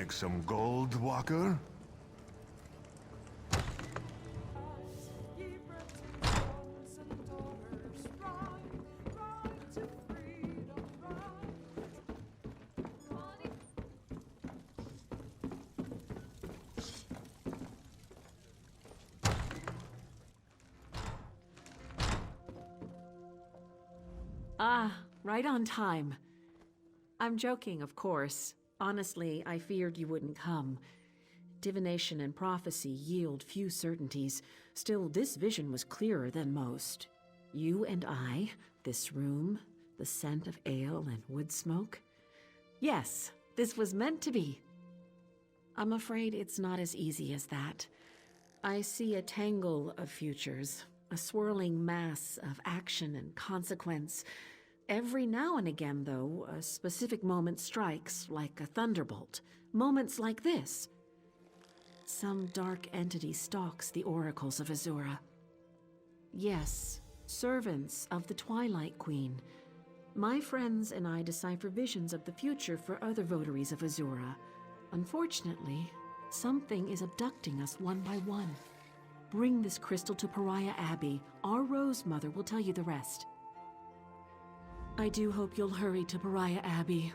make some gold, Walker? Ah, right on time. I'm joking, of course. Honestly, I feared you wouldn't come. Divination and prophecy yield few certainties. Still, this vision was clearer than most. You and I, this room, the scent of ale and wood smoke. Yes, this was meant to be. I'm afraid it's not as easy as that. I see a tangle of futures, a swirling mass of action and consequence. Every now and again, though, a specific moment strikes like a thunderbolt. Moments like this. Some dark entity stalks the oracles of Azura. Yes, servants of the Twilight Queen. My friends and I decipher visions of the future for other votaries of Azura. Unfortunately, something is abducting us one by one. Bring this crystal to Pariah Abbey. Our Rose Mother will tell you the rest. I do hope you'll hurry to Pariah Abbey.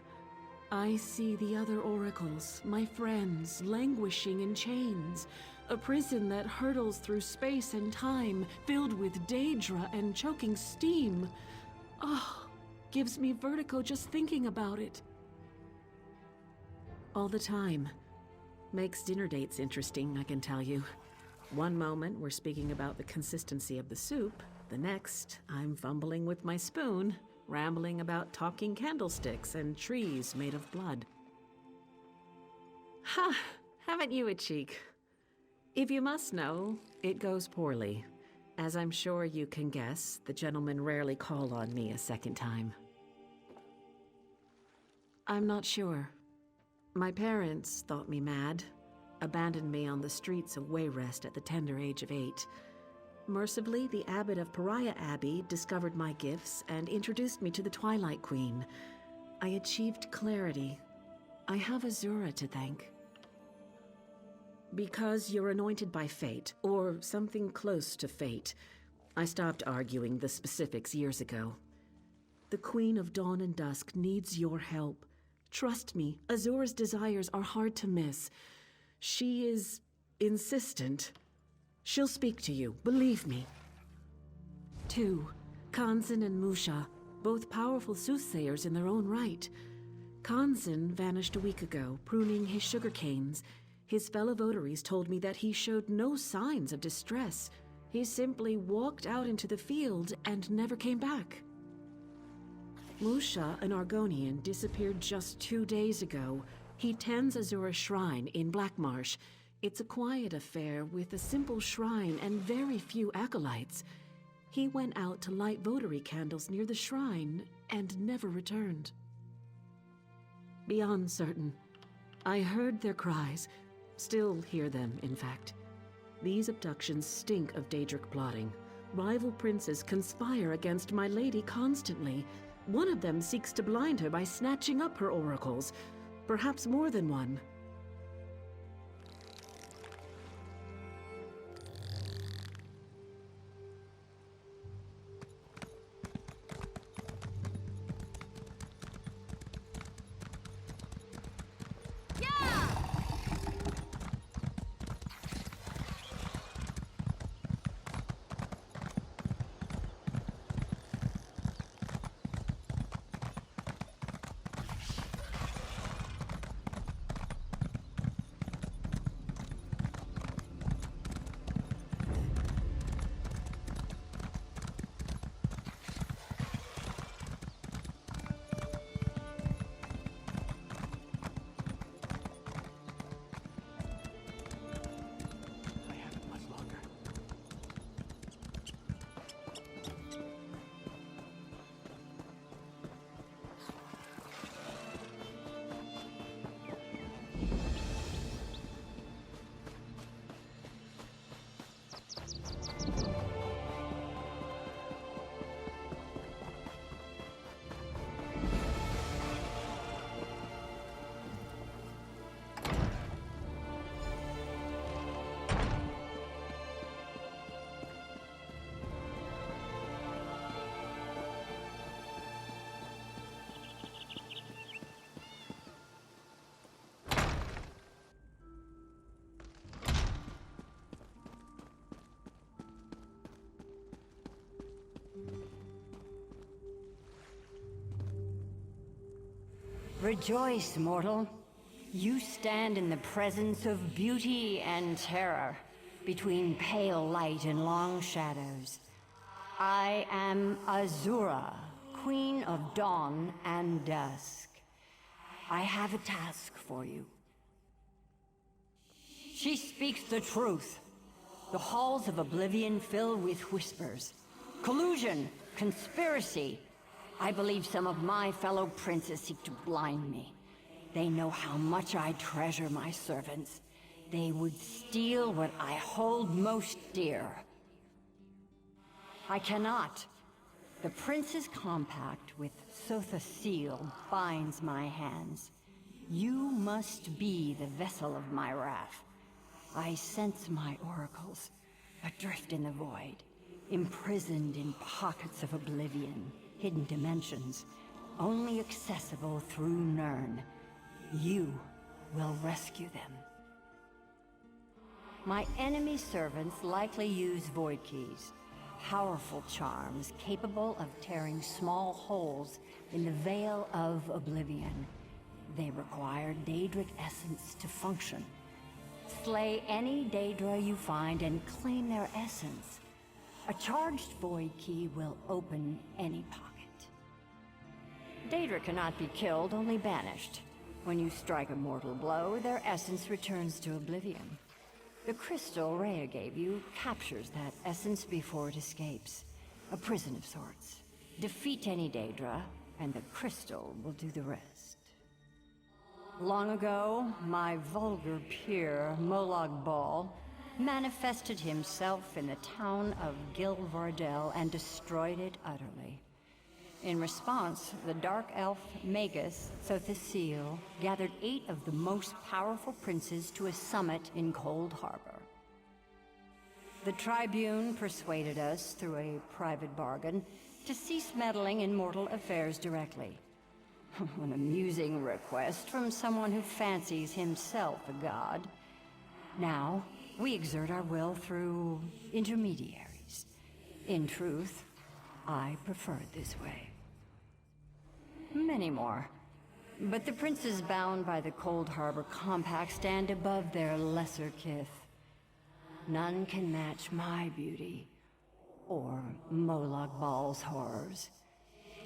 I see the other oracles, my friends, languishing in chains. A prison that hurtles through space and time, filled with Daedra and choking steam. Oh, gives me vertigo just thinking about it. All the time. Makes dinner dates interesting, I can tell you. One moment, we're speaking about the consistency of the soup. The next, I'm fumbling with my spoon, rambling about talking candlesticks and trees made of blood. Ha! Haven't you a cheek? If you must know, it goes poorly. As I'm sure you can guess, the gentlemen rarely call on me a second time. I'm not sure. My parents thought me mad, abandoned me on the streets of Wayrest at the tender age of 8. Mercifully, the abbot of Pariah Abbey discovered my gifts and introduced me to the Twilight Queen. I achieved clarity. I have Azura to thank. Because you're anointed by fate, or something close to fate. I stopped arguing the specifics years ago. The Queen of Dawn and Dusk needs your help. Trust me, Azura's desires are hard to miss. She is insistent. She'll speak to you, believe me. 2. Kanzan and Musha, both powerful soothsayers in their own right. Kanzan vanished a week ago, pruning his sugar canes. His fellow votaries told me that he showed no signs of distress. He simply walked out into the field and never came back. Musha, an Argonian, disappeared just 2 days ago. He tends Azura's shrine in Blackmarsh. It's a quiet affair with a simple shrine and very few acolytes. He went out to light votary candles near the shrine and never returned. Beyond certain. I heard their cries. Still hear them, in fact. These abductions stink of Daedric plotting. Rival princes conspire against my lady constantly. One of them seeks to blind her by snatching up her oracles. Perhaps more than one. Rejoice, mortal. You stand in the presence of beauty and terror, between pale light and long shadows. I am Azura, Queen of Dawn and Dusk. I have a task for you. She speaks the truth. The halls of Oblivion fill with whispers. Collusion, conspiracy. I believe some of my fellow princes seek to blind me. They know how much I treasure my servants. They would steal what I hold most dear. I cannot. The prince's compact with Sotha seal binds my hands. You must be the vessel of my wrath. I sense my oracles, adrift in the void, imprisoned in pockets of oblivion, hidden dimensions, only accessible through Nirn. You will rescue them. My enemy servants likely use void keys, powerful charms capable of tearing small holes in the veil of oblivion. They require Daedric essence to function. Slay any Daedra you find and claim their essence. A charged void key will open any pocket. Daedra cannot be killed, only banished. When you strike a mortal blow, their essence returns to oblivion. The crystal Rhea gave you captures that essence before it escapes. A prison of sorts. Defeat any Daedra, and the crystal will do the rest. Long ago, my vulgar peer, Molag Bal, manifested himself in the town of Gilvardel and destroyed it utterly. In response, the Dark Elf Magus, Sothasil, gathered 8 of the most powerful princes to a summit in Cold Harbor. The Tribune persuaded us, through a private bargain, to cease meddling in mortal affairs directly. An amusing request from someone who fancies himself a god. Now, we exert our will through intermediaries. In truth, I prefer it this way. Many more. But the princes bound by the Cold Harbor Compact stand above their lesser kith. None can match my beauty, or Molag Bal's horrors.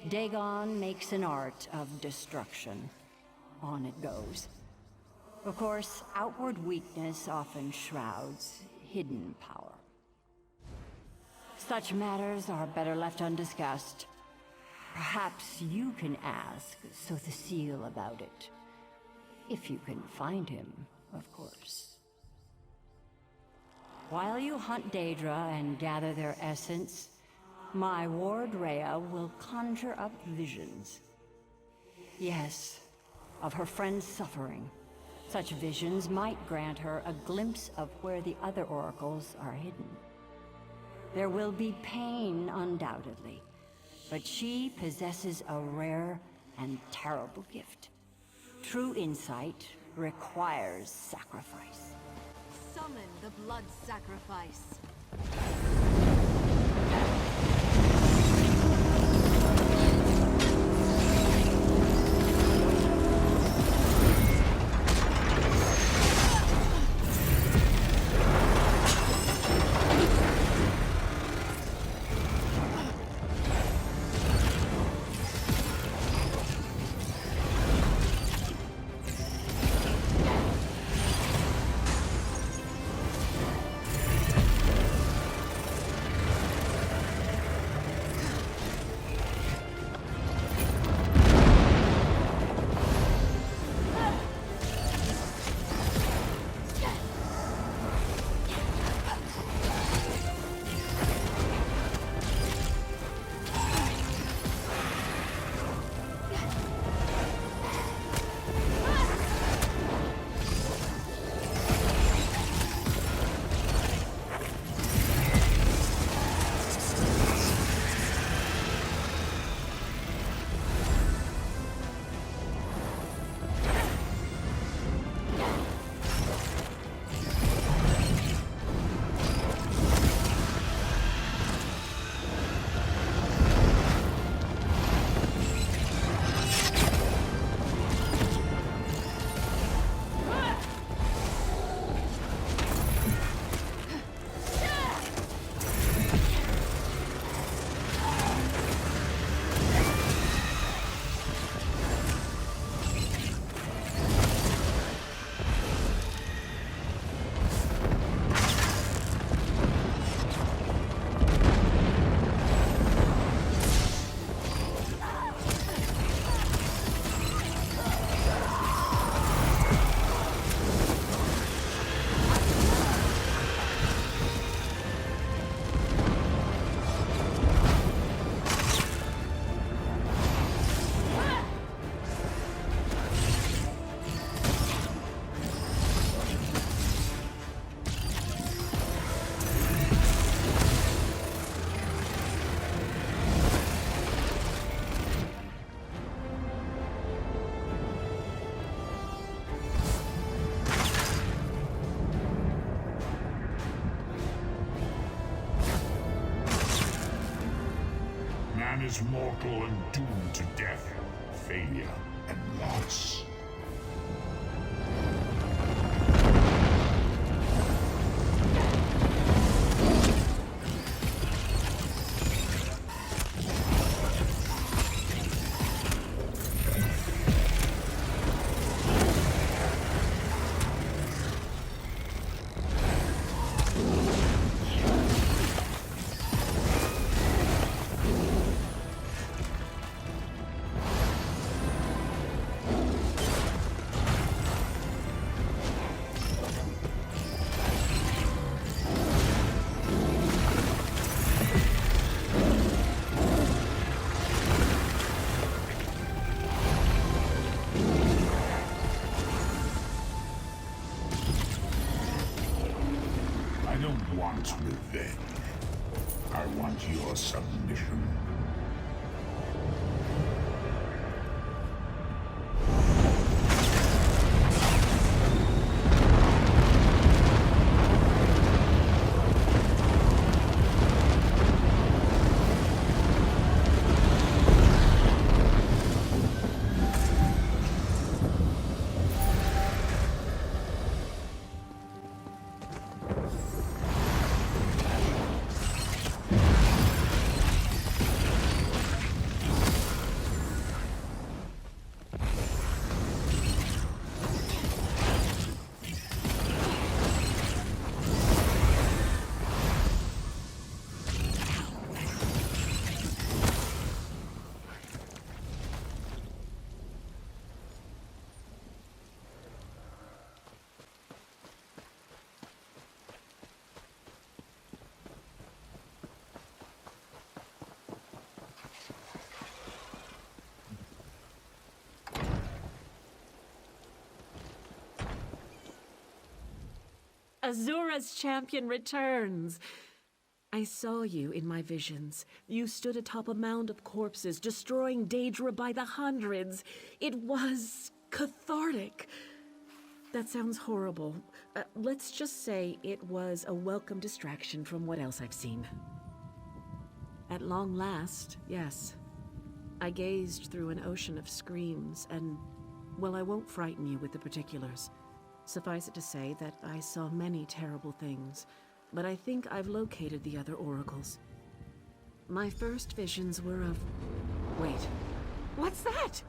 Dagon makes an art of destruction. On it goes. Of course, outward weakness often shrouds hidden power. Such matters are better left undiscussed. Perhaps you can ask Sothasil about it. If you can find him, of course. While you hunt Daedra and gather their essence, my ward Rhea will conjure up visions. Yes, of her friend's suffering. Such visions might grant her a glimpse of where the other oracles are hidden. There will be pain, undoubtedly, but she possesses a rare and terrible gift. True insight requires sacrifice. Summon the blood sacrifice. is mortal and doomed to death, failure, and loss. I don't want revenge. I want your submission. Azura's champion returns! I saw you in my visions. You stood atop a mound of corpses, destroying Daedra by the hundreds. It was cathartic. That sounds horrible. Let's just say it was a welcome distraction from what else I've seen. At long last, yes. I gazed through an ocean of screams, and, well, I won't frighten you with the particulars. Suffice it to say that I saw many terrible things, but I think I've located the other oracles. My first visions were of... Wait, what's that?